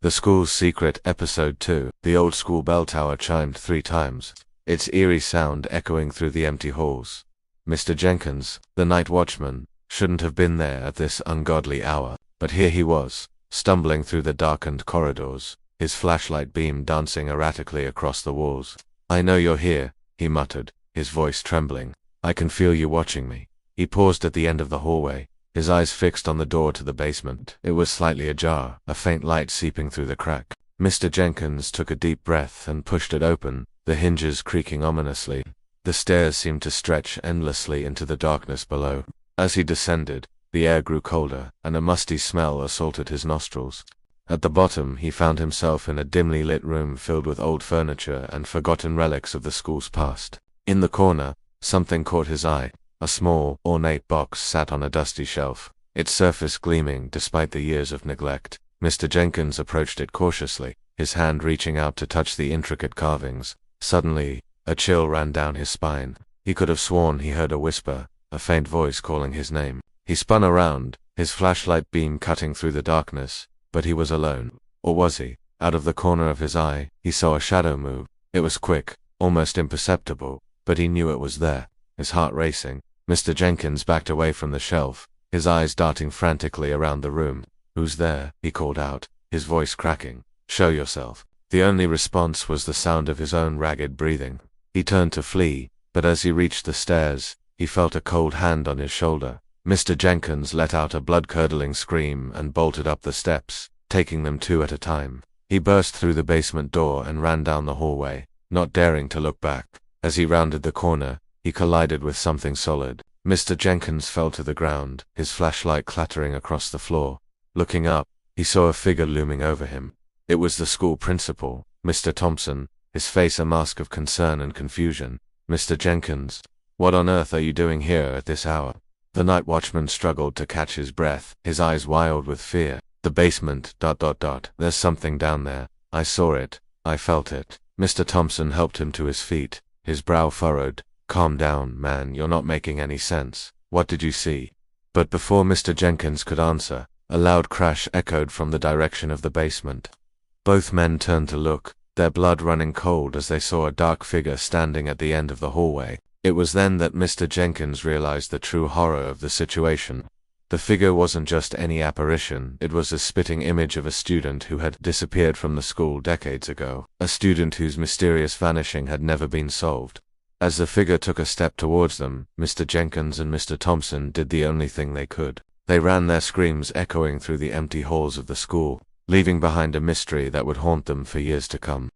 The School's Secret, Episode 2. The old school bell tower chimed 3 times, its eerie sound echoing through the empty halls. Mr. Jenkins, the night watchman, shouldn't have been there at this ungodly hour, but here he was, stumbling through the darkened corridors, his flashlight beam dancing erratically across the walls. "I know you're here," he muttered, his voice trembling. "I can feel you watching me." He paused at the end of the hallway, his eyes fixed on the door to the basement. It was slightly ajar, a faint light seeping through the crack. Mr. Jenkins took a deep breath and pushed it open, the hinges creaking ominously. The stairs seemed to stretch endlessly into the darkness below. As he descended, the air grew colder, and a musty smell assaulted his nostrils. At the bottom, he found himself in a dimly lit room filled with old furniture and forgotten relics of the school's past. In the corner, something caught his eye. A small, ornate box sat on a dusty shelf, its surface gleaming despite the years of neglect. Mr. Jenkins approached it cautiously, his hand reaching out to touch the intricate carvings. Suddenly, a chill ran down his spine. He could have sworn he heard a whisper, a faint voice calling his name. He spun around, his flashlight beam cutting through the darkness, but he was alone. Or was he? Out of the corner of his eye, he saw a shadow move. It was quick, almost imperceptible, but he knew it was there, his heart racing. Mr. Jenkins backed away from the shelf, his eyes darting frantically around the room. "Who's there?" he called out, his voice cracking. "Show yourself." The only response was the sound of his own ragged breathing. He turned to flee, but as he reached the stairs, he felt a cold hand on his shoulder. Mr. Jenkins let out a blood-curdling scream and bolted up the steps, taking them 2 at a time. He burst through the basement door and ran down the hallway, not daring to look back. As he rounded the corner, he collided with something solid. Mr. Jenkins fell to the ground, his flashlight clattering across the floor. Looking up, he saw a figure looming over him. It was the school principal, Mr. Thompson, his face a mask of concern and confusion. "Mr. Jenkins, what on earth are you doing here at this hour?" The night watchman struggled to catch his breath, his eyes wild with fear. "The basement, ... There's something down there. I saw it. I felt it." Mr. Thompson helped him to his feet, his brow furrowed. "Calm down, man, you're not making any sense. What did you see?" But before Mr. Jenkins could answer, a loud crash echoed from the direction of the basement. Both men turned to look, their blood running cold as they saw a dark figure standing at the end of the hallway. It was then that Mr. Jenkins realized the true horror of the situation. The figure wasn't just any apparition, it was a spitting image of a student who had disappeared from the school decades ago, a student whose mysterious vanishing had never been solved. As the figure took a step towards them, Mr. Jenkins and Mr. Thompson did the only thing they could. They ran, their screams echoing through the empty halls of the school, leaving behind a mystery that would haunt them for years to come.